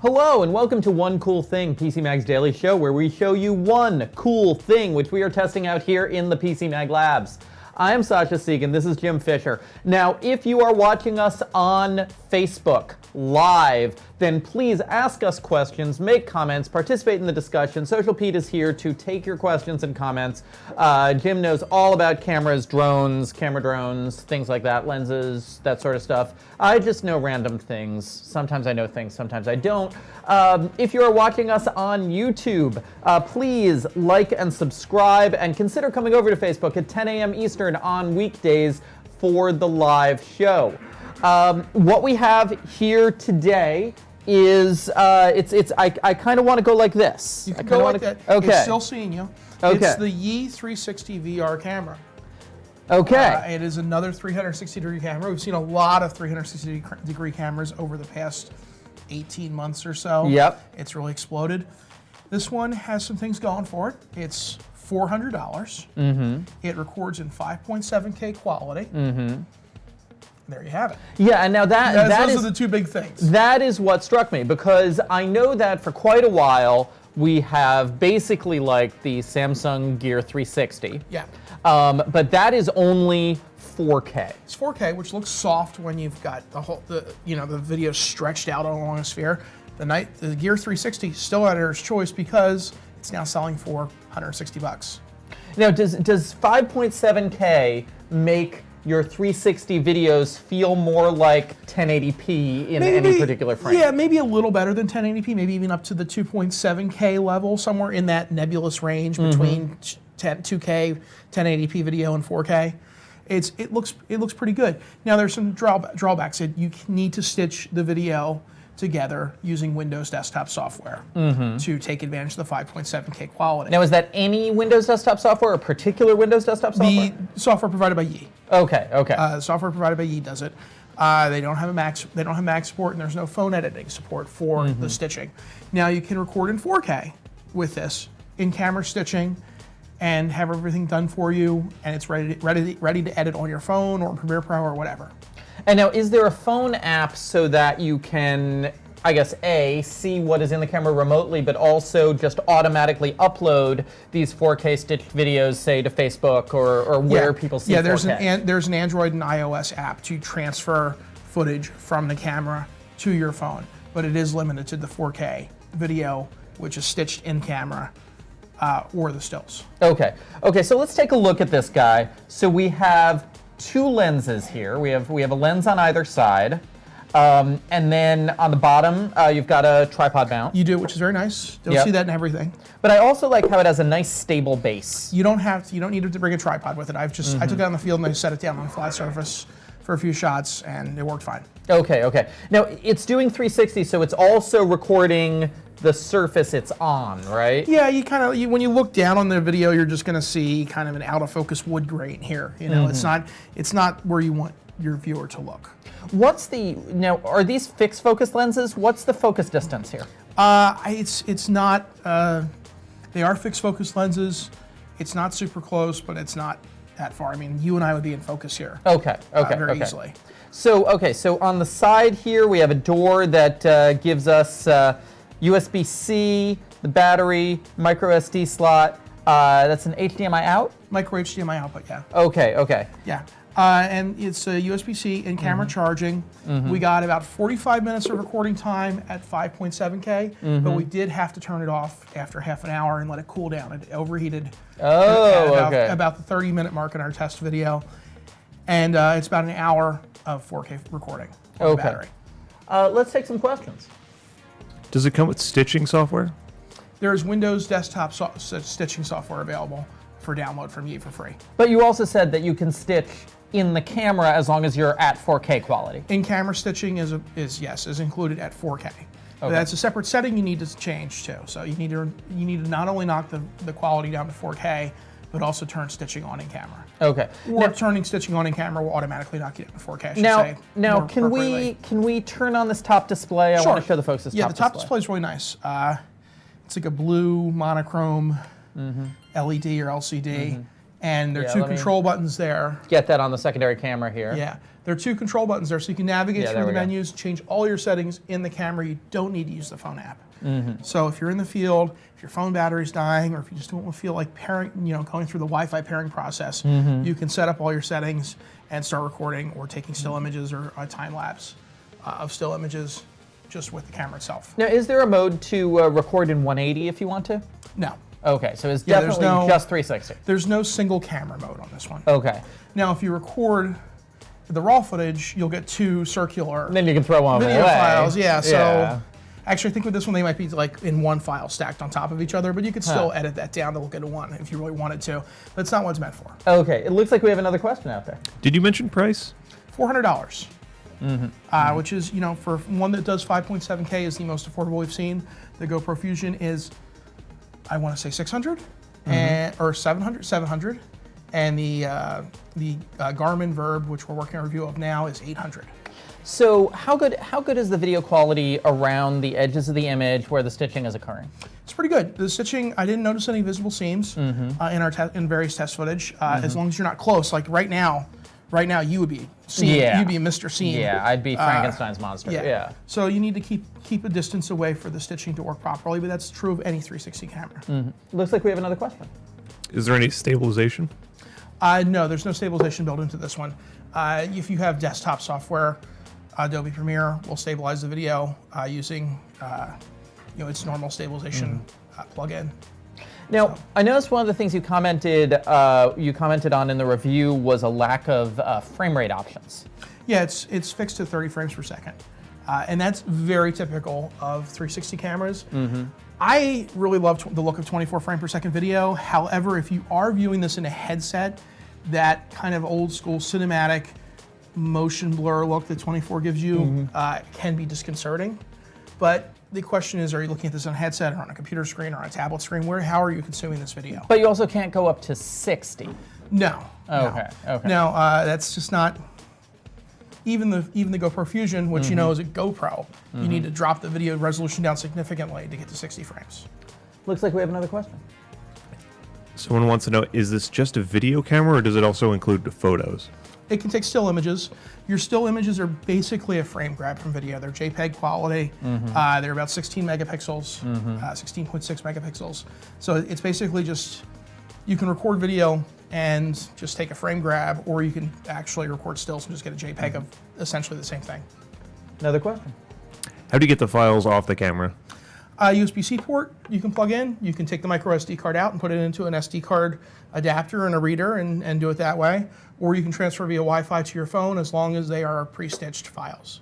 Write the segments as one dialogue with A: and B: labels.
A: Hello and welcome to One Cool Thing, PC Mag's daily show where we show you one cool thing which we are testing out here in the PC Mag Labs. I am Sasha Segan, this is Jim Fisher. Now, if you are watching us on Facebook live, then please ask us questions, make comments, participate in the discussion. Social Pete is here to take your questions and comments. Jim knows all about cameras, drones, camera drones, things like that, lenses, that sort of stuff. I just know random things. Sometimes I know things, sometimes I don't. If you are watching us on YouTube, please like and subscribe and consider coming over to Facebook at 10 a.m. Eastern on weekdays for the live show. What we have here today is, I kind of want to go like this.
B: You can go like that.
A: Okay.
B: It's still seeing you.
A: Okay.
B: It's the Yi 360 VR camera.
A: Okay.
B: It is another 360-degree camera. We've seen a lot of 360-degree cameras over the past 18 months or so.
A: Yep.
B: It's really exploded. This one has some things going for it. It's $400. Mm-hmm. It records in 5.7K quality. Mm-hmm. There you have it.
A: Yeah, and now those
B: are the two big things.
A: That is what struck me, because I know that for quite a while we have basically like the Samsung Gear 360.
B: Yeah.
A: But that is only 4K.
B: It's 4K, which looks soft when you've got the video stretched out along a sphere. The Gear 360 still editor's choice because it's now selling for $160.
A: Now, does 5.7K make your 360 videos feel more like 1080p in any particular frame?
B: Yeah, maybe a little better than 1080p, maybe even up to the 2.7K level, somewhere in that nebulous range between 2K, 1080p video and 4K. It looks pretty good. Now there's some drawbacks. You need to stitch the video together using Windows desktop software to take advantage of the 5.7K quality.
A: Now, is that any Windows desktop software, or particular Windows desktop software?
B: The software provided by Yi.
A: Okay, okay.
B: Software provided by Yi does it. They don't have Mac support, and there's no phone editing support for the stitching. Now you can record in 4K with this in-camera stitching, and have everything done for you, and it's ready to edit on your phone or Premiere Pro or whatever.
A: And now, is there a phone app so that you can, I guess, A, see what is in the camera remotely, but also just automatically upload these 4K stitched videos, say, to Facebook or where people see 4K?
B: Yeah, there's an Android and iOS app to transfer footage from the camera to your phone, but it is limited to the 4K video, which is stitched in camera, or the stills. Okay,
A: so let's take a look at this guy. So we have two lenses here. We have a lens on either side, and then on the bottom you've got a tripod mount.
B: You do, which is very nice. You'll see that in everything.
A: But I also like how it has a nice stable base.
B: You don't need to bring a tripod with it. I took it out in the field and I set it down on a flat surface for a few shots, and it worked fine. Okay. Now it's doing 360, so it's also recording the surface it's on, right? Yeah, when you look down on the video, you're just going to see kind of an out of focus wood grain here. It's not where you want your viewer to look.
A: Now, are these fixed focus lenses? What's the focus distance here?
B: It's not. They are fixed focus lenses. It's not super close, but it's not that far. I mean, you and I would be in focus here. Very easily.
A: So on the side here, we have a door that gives us USB-C, the battery, micro SD slot. That's an HDMI out?
B: Micro HDMI output, yeah.
A: Okay.
B: Yeah. And it's a USB-C in camera charging. We got about 45 minutes of recording time at 5.7K, but we did have to turn it off after half an hour and let it cool down. It overheated at about the 30-minute mark in our test video. And it's about an hour of 4K recording on the battery.
A: Let's take some questions.
C: Does it come with stitching software?
B: There's Windows desktop stitching software available for download from Yi for free.
A: But you also said that you can stitch in the camera as long as you're at 4K quality.
B: In-camera stitching is included at 4K. But that's a separate setting you need to change too. So you need to not only knock the quality down to 4K, but also turn stitching on in camera.
A: Okay.
B: Or turning stitching on in camera will automatically knock you down to 4K.
A: Now, can we turn on this top display? I want to show the folks this top display.
B: Yeah, the top display is really nice. It's like a blue monochrome LED or LCD. And there are
A: Yeah,
B: two
A: let me-
B: control buttons there.
A: Get that on the secondary camera here.
B: Yeah, there are two control buttons there, so you can navigate
A: Yeah,
B: through
A: there
B: the
A: we go.
B: menus, change all your settings in the camera. You don't need to use the phone app.
A: Mm-hmm.
B: So if you're in the field, if your phone battery's dying, or if you just don't feel like pairing, going through the Wi-Fi pairing process,
A: Mm-hmm.
B: you can set up all your settings and start recording or taking still images or a time lapse of still images just with the camera itself.
A: Now, is there a mode to record in 180 if you want to?
B: No,
A: Okay, so it's
B: Yeah, there's
A: definitely
B: no-
A: just 360.
B: there's no single camera mode on this one.
A: Okay.
B: Now, if you record the raw footage, you'll get two circular
A: Then you can throw one
B: video
A: away.
B: files. Yeah, so
A: Yeah.
B: actually I think with this one they might be like in one file stacked on top of each other, but you could still edit that down to look into one if you really wanted to. But it's not what it's meant for.
A: Okay, it looks like we have another question out there.
C: Did you mention price?
B: $400, which is, for one that does 5.7K is the most affordable we've seen. The GoPro Fusion is, I want to say 600 or 700, and the Garmin Verb, which we're working on a review of now, is 800.
A: So how good is the video quality around the edges of the image where the stitching is occurring?
B: It's pretty good. The stitching, I didn't notice any visible seams in our in various test footage. As long as you're not close, like right now you would be seeing,
A: Yeah.
B: you'd be Mr. Seam.
A: Yeah, I'd be Frankenstein's monster. Yeah.
B: So you need to keep a distance away for the stitching to work properly, but that's true of any 360 camera.
A: Looks like we have another question.
C: Is there any stabilization?
B: No, there's no stabilization built into this one. If you have desktop software, Adobe Premiere will stabilize the video using its normal stabilization plugin.
A: Now, I noticed one of the things you commented on in the review was a lack of frame rate options.
B: Yeah, it's fixed to 30 frames per second. And that's very typical of 360 cameras. I really love the look of 24 frame per second video. However, if you are viewing this in a headset, that kind of old school cinematic motion blur look that 24 gives you can be disconcerting. But the question is, are you looking at this on a headset or on a computer screen or on a tablet screen? How are you consuming this video?
A: But you also can't go up to 60.
B: No.
A: Okay.
B: No, that's just not. Even the GoPro Fusion, which you know is a GoPro, you need to drop the video resolution down significantly to get to 60 frames.
A: Looks like we have another question.
C: Someone wants to know, is this just a video camera or does it also include the photos?
B: It can take still images. Your still images are basically a frame grab from video. They're JPEG quality. They're about 16 megapixels, 16.6 megapixels. So it's basically just, you can record video and just take a frame grab, or you can actually record stills and just get a JPEG of essentially the same thing.
A: Another question.
C: How do you get the files off the camera?
B: USB-C port you can plug in. You can take the micro SD card out and put it into an SD card adapter and a reader and do it that way. Or you can transfer via Wi-Fi to your phone as long as they are pre-stitched files.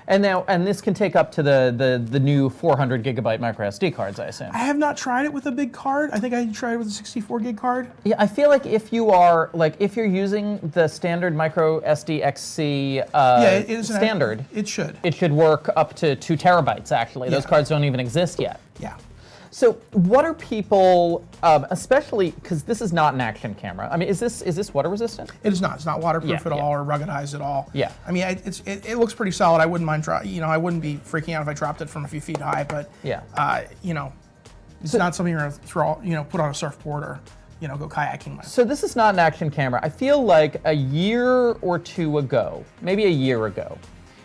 A: And this can take up to the new 400 gigabyte micro SD cards, I assume.
B: I have not tried it with a big card. I think I tried it with a 64 gig card.
A: Yeah, I feel like if you're using the standard micro SD XC
B: It is
A: standard,
B: It should.
A: it should work up to 2 terabytes. Actually, those
B: Yeah.
A: cards don't even exist yet.
B: Yeah.
A: So, what are people, especially because this is not an action camera? I mean, is this water resistant?
B: It is not. It's not waterproof
A: Yeah,
B: at
A: yeah.
B: all or ruggedized at all.
A: Yeah.
B: I mean, it looks pretty solid. I wouldn't mind I wouldn't be freaking out if I dropped it from a few feet high. But
A: Yeah.
B: it's not something you're gonna throw. Put on a surfboard or go kayaking with.
A: So this is not an action camera. I feel like a year or two ago, maybe a year ago,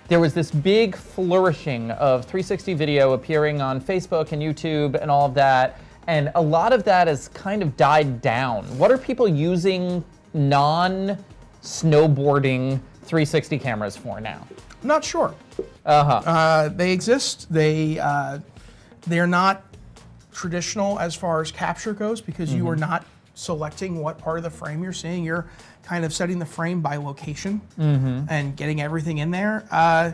A: there was this big flourishing of 360 video appearing on Facebook and YouTube and all of that, and a lot of that has kind of died down. What are people using non-snowboarding 360 cameras for now?
B: I'm not sure. They exist. They're not traditional as far as capture goes because you are not selecting what part of the frame you're seeing. You're kind of setting the frame by location and getting everything in there. I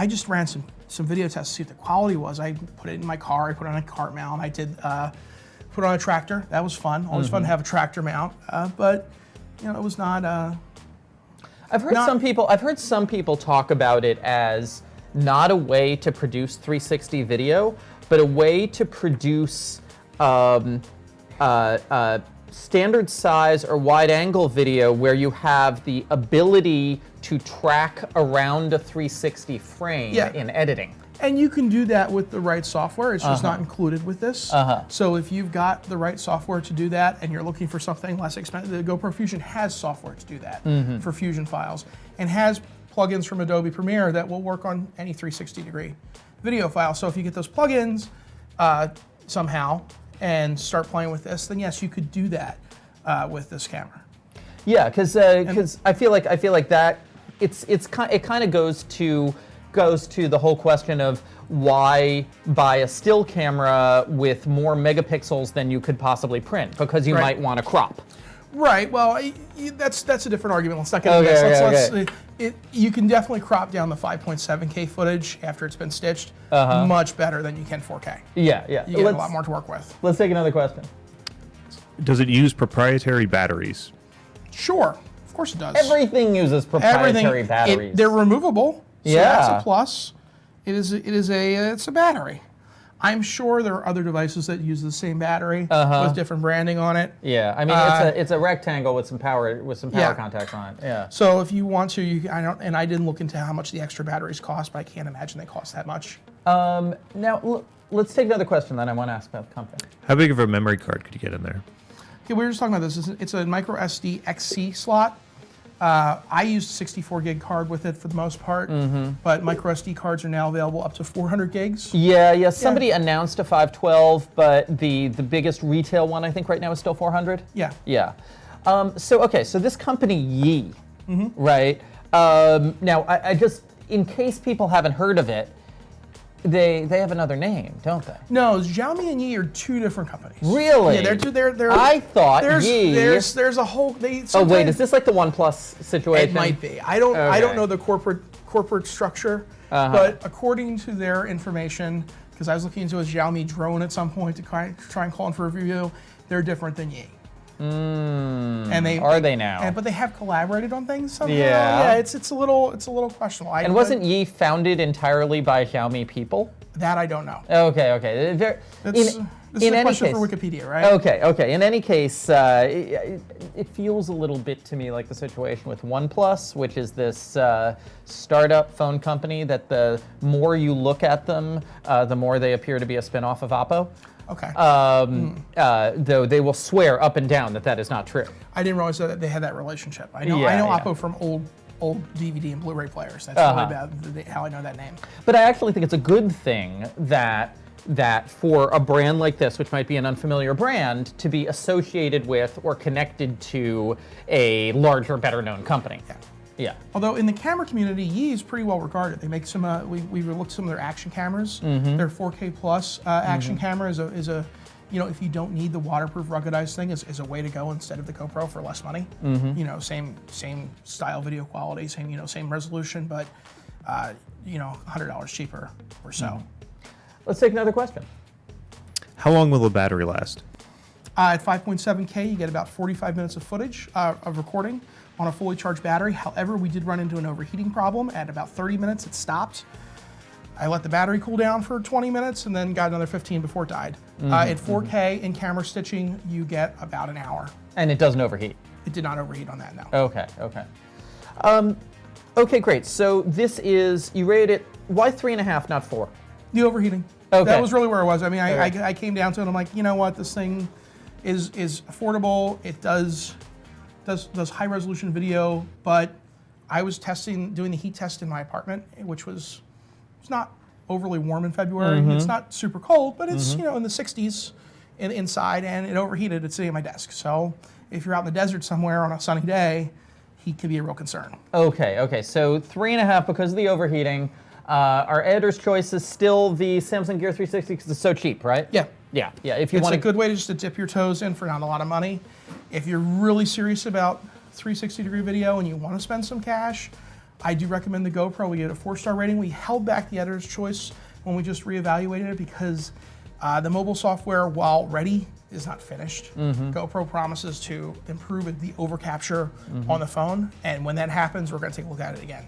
B: just ran some video tests to see what the quality was. I put it in my car. I put it on a cart mount. I did put it on a tractor. That was fun. Always fun to have a tractor mount. But it was not.
A: I've heard some people talk about it as not a way to produce 360 video, but a way to produce standard size or wide angle video where you have the ability to track around a 360 frame in editing.
B: And you can do that with the right software. It's just not included with this. So if you've got the right software to do that and you're looking for something less expensive, the GoPro Fusion has software to do that for Fusion files and has plugins from Adobe Premiere that will work on any 360-degree video file. So if you get those plugins somehow and start playing with this, then yes, you could do that with this camera.
A: Yeah, because I feel like that it kind of goes to the whole question of why buy a still camera with more megapixels than you could possibly print, because you might want to crop.
B: Right. Well, that's a different argument. Let's not get into this. You can definitely crop down the 5.7K footage after it's been stitched much better than you can 4K.
A: Yeah.
B: You get a lot more to work with.
A: Let's take another question.
C: Does it use proprietary batteries?
B: Sure. Of course it does.
A: Everything uses proprietary batteries.
B: They're removable. So
A: Yeah.
B: that's a plus. It's a battery. I'm sure there are other devices that use the same battery with different branding on it.
A: Yeah, I mean it's a rectangle with some power contacts on it. Yeah.
B: So if you want to, I didn't look into how much the extra batteries cost, but I can't imagine they cost that much.
A: Now let's take another question that I want to ask about the company.
C: How big of a memory card could you get in there?
B: Okay, we were just talking about this. It's a micro SD XC slot. I used a 64 gig card with it for the most part, but micro SD cards are now available up to 400 gigs.
A: Yeah. Somebody announced a 512, but the biggest retail one I think right now is still 400.
B: Yeah.
A: Yeah. So this company Yi, right? Now I just, in case people haven't heard of it, they have another name, don't they?
B: No, Xiaomi and Yi are two different companies.
A: Really?
B: Yeah, they're
A: I thought Yi.
B: There's a whole.
A: Oh wait, is this like the OnePlus situation?
B: It might be. I don't know the corporate structure, but according to their information, because I was looking into a Xiaomi drone at some point to try and call in for a review, they're different than Yi. And
A: they now?
B: But they have collaborated on things somehow.
A: Yeah.
B: It's a little questionable.
A: And wasn't Yi founded entirely by Xiaomi people?
B: That I don't know.
A: Okay.
B: This is a question for Wikipedia, right?
A: Okay. In any case, it feels a little bit to me like the situation with OnePlus, which is this startup phone company that the more you look at them, the more they appear to be a spin-off of Oppo.
B: Okay.
A: Though they will swear up and down that is not true.
B: I didn't realize that they had that relationship. I know Oppo from old DVD and Blu-ray players. That's really bad how I know that name.
A: But I actually think it's a good thing that for a brand like this, which might be an unfamiliar brand, to be associated with or connected to a larger, better-known company. Yeah.
B: Although in the camera community, Yi is pretty well regarded. They make some. We looked at some of their action cameras. Their 4K plus action camera is a if you don't need the waterproof ruggedized thing, is a way to go instead of the GoPro for less money. Same style video quality, same resolution, but $100 cheaper or so.
A: Let's take another question.
C: How long will the battery last?
B: At 5.7K, you get about 45 minutes of footage of recording on a fully charged battery. However, we did run into an overheating problem. At about 30 minutes, it stopped. I let the battery cool down for 20 minutes and then got another 15 before it died. At 4K in camera stitching, you get about an hour.
A: And it doesn't overheat?
B: It did not overheat on that, no.
A: Okay. Okay, great. So this is, you rated it, why 3.5, not 4?
B: The overheating.
A: Okay.
B: That was really where I was. I mean, I came down to it and I'm like, you know what, this thing is affordable. It does high resolution video, but I was doing the heat test in my apartment, which was not overly warm in February. It's not super cold, but it's in the 60s inside, and it overheated. It's sitting at my desk. So if you're out in the desert somewhere on a sunny day, heat can be a real concern. Okay.
A: So 3.5 because of the overheating. Our editor's choice is still the Samsung Gear 360 because it's so cheap, right?
B: Yeah.
A: If you want
B: a good way to dip your toes in for not a lot of money. If you're really serious about 360-degree video and you want to spend some cash, I do recommend the GoPro. We gave it a 4-star rating. We held back the editor's choice when we just reevaluated it because the mobile software, while ready, is not finished. GoPro promises to improve the overcapture on the phone, and when that happens, we're going to take a look at it again.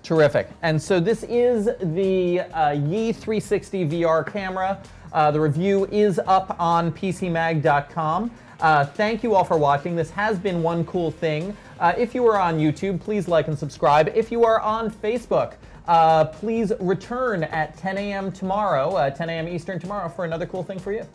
A: Terrific. And so this is the Yi 360 VR camera. The review is up on PCMag.com. Thank you all for watching. This has been One Cool Thing. If you are on YouTube, please like and subscribe. If you are on Facebook, please return at 10 a.m. tomorrow, 10 a.m. Eastern tomorrow for another cool thing for you.